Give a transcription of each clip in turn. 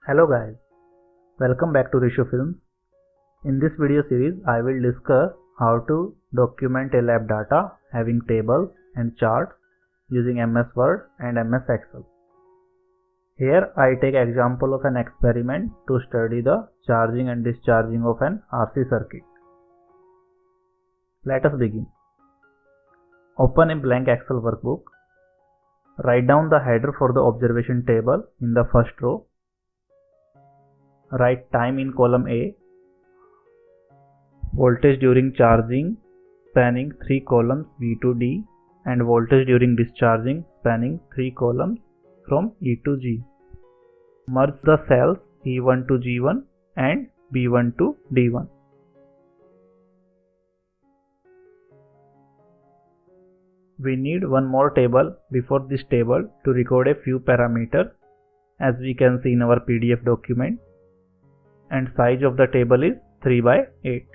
Hello guys, welcome back to Rishu Films. In this video series, I will discuss how to document a lab data having tables and charts using MS Word and MS Excel. Here I take example of an experiment to study the charging and discharging of an RC circuit. Let us begin. Open a blank Excel workbook. Write down the header for the observation table in the first row. Write time in column A, voltage during charging spanning 3 columns V to D, and voltage during discharging spanning 3 columns from E to G. Merge the cells E1 to G1 and B1 to D1. We need one more table before this table to record a few parameters, as we can see in our PDF document, and size of the table is 3 by 8.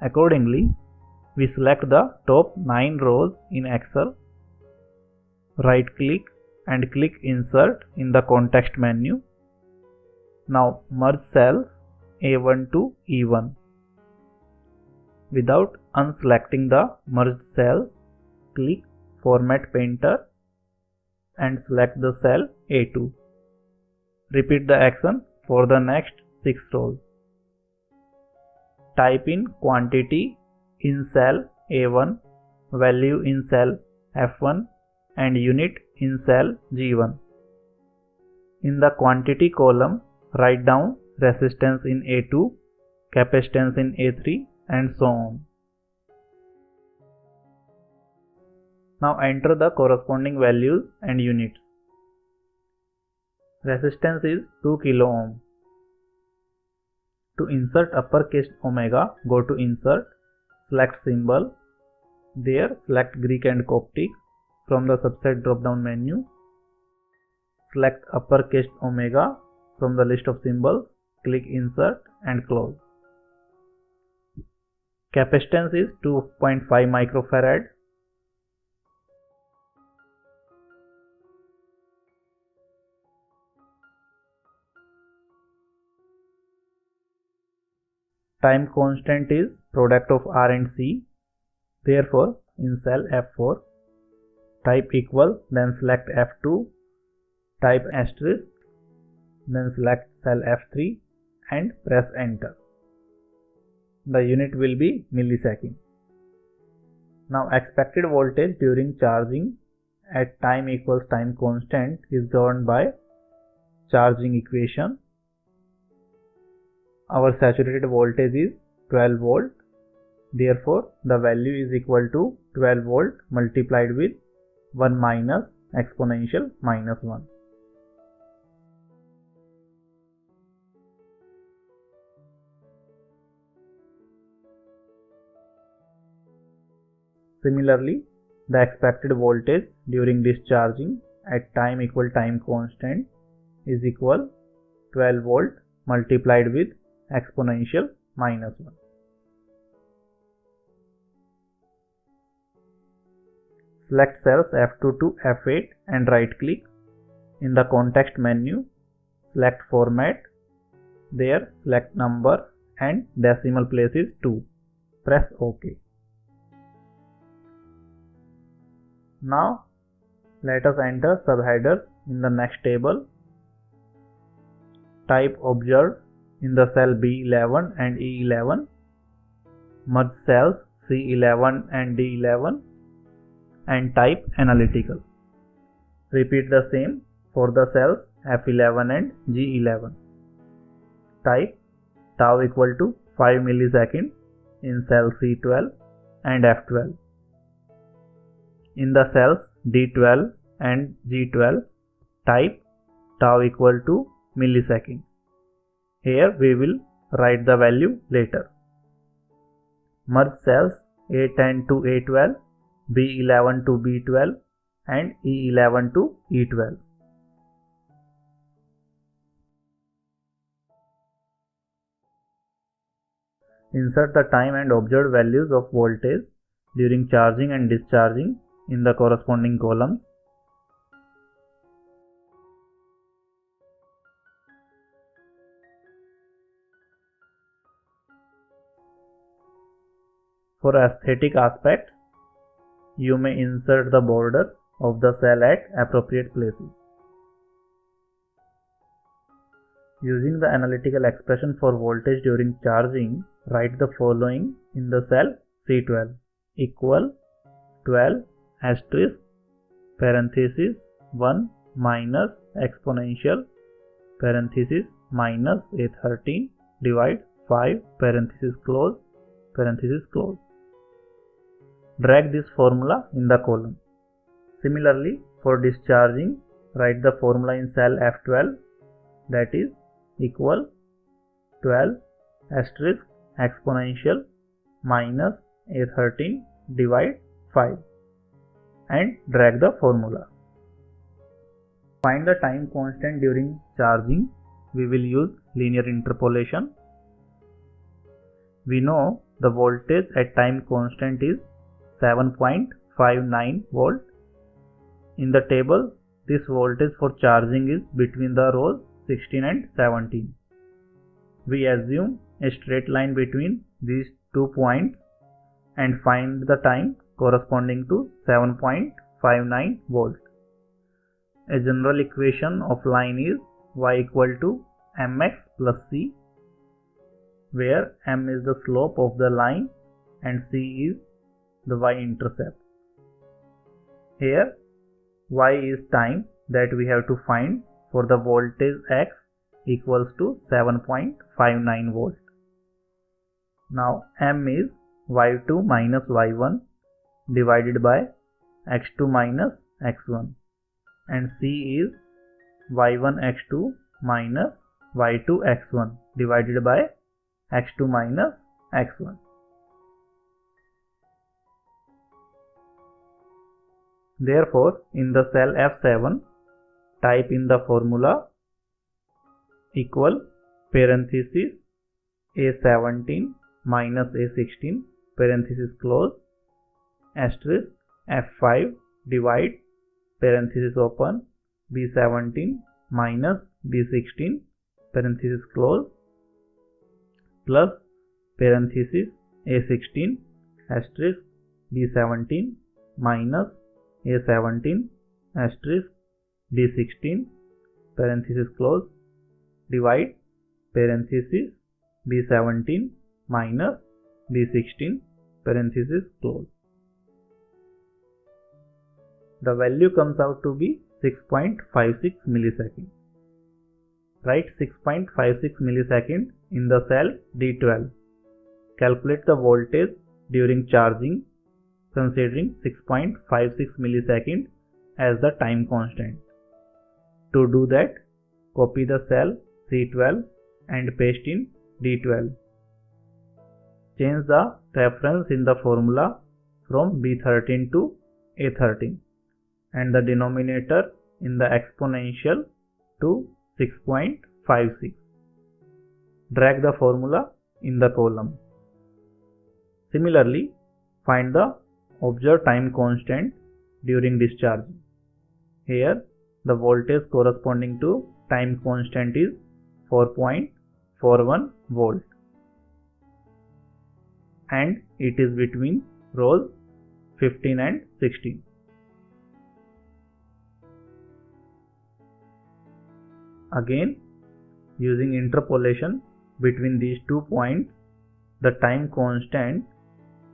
Accordingly, we select the top 9 rows in Excel, right click and click Insert in the context menu. Now merge cells A1 to E1. Without unselecting the merged cells, click Format Painter and select the cell A2. Repeat the action for the next 6 rows. Type in quantity in cell A1, value in cell F1 and unit in cell G1. In the quantity column, write down resistance in A2, capacitance in A3 and so on. Now enter the corresponding values and units. Resistance is 2 kilo ohm. To insert uppercase omega, go to Insert, select Symbol. There select Greek and Coptic from the subset drop-down menu. Select uppercase omega from the list of symbols. Click Insert and close. Capacitance is 2.5 microfarad. Time constant is product of R and C. Therefore, in cell F4, type equal, then select F2, type asterisk, then select cell F3 and press enter. The unit will be millisecond. Now expected voltage during charging at time equals time constant is governed by charging equation. Our saturated voltage is 12 volt. Therefore, the value is equal to 12 volt multiplied with 1 minus exponential minus 1. Similarly, the expected voltage during discharging at time equal time constant is equal 12 volt multiplied with exponential minus 1. Select cells F2 to F8 and right click. In the context menu, select Format. There select number and decimal place is 2. Press OK. Now let us enter subheaders in the next table. Type Observe in the cell B11 and E11. Merge cells C11 and D11 and type Analytical. Repeat the same for the cells F11 and G11. Type tau equal to 5 milliseconds in cell C12 and F12. In the cells D12 and G12, type tau equal to millisecond. Here we will write the value later. Merge cells A10 to A12, B11 to B12 and E11 to E12. Insert the time and observed values of voltage during charging and discharging in the corresponding columns. For aesthetic aspects, you may insert the border of the cell at appropriate places. Using the analytical expression for voltage during charging, write the following in the cell C12 equal 12 asterisk parenthesis 1 minus exponential parenthesis minus A13 divide 5 parenthesis close. Drag this formula in the column. Similarly, for discharging, write the formula in cell F12, that is equal 12 asterisk exponential minus A13 divide 5 and drag the formula. Find the time constant during charging. We will use linear interpolation. We know the voltage at time constant is 7.59 volt. In the table, this voltage for charging is between the rows 16 and 17. We assume a straight line between these 2 points and find the time corresponding to 7.59 volt. A general equation of line is y equal to mx plus c, where m is the slope of the line and c is the y-intercept. Here y is time that we have to find for the voltage x equals to 7.59 volt. Now m is y2 minus y1 divided by x2 minus x1 and c is y1 x2 minus y2 x1 divided by x2 minus x1. Therefore, in the cell F7, type in the formula equal parenthesis A17 minus A16 parenthesis close asterisk F5 divide parenthesis open B17 minus B16 parenthesis close plus parenthesis A16 asterisk B17 minus A17 asterisk B16 parenthesis close divide parenthesis B17 minus B16 parenthesis close. The value comes out to be 6.56 milliseconds. Write 6.56 milliseconds in the cell D12. Calculate the voltage during charging considering 6.56 milliseconds as the time constant. To do that, copy the cell C12 and paste in D12. Change the reference in the formula from B13 to A13 and the denominator in the exponential to 6.56. Drag the formula in the column. Similarly, find the observed time constant during discharging. Here, the voltage corresponding to time constant is 4.41 volt and it is between rows 15 and 16. Again, using interpolation between these 2 points, the time constant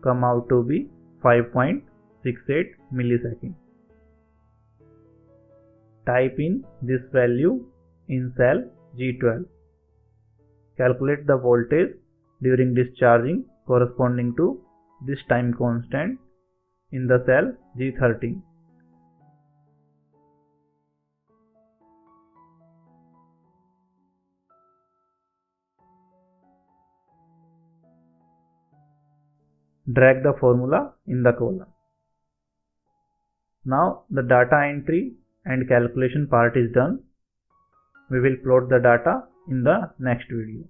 come out to be 5.68 milliseconds. Type in this value in cell G12. Calculate the voltage during discharging corresponding to this time constant in the cell G13. Drag the formula in the column. Now the data entry and calculation part is done. We will plot the data in the next video.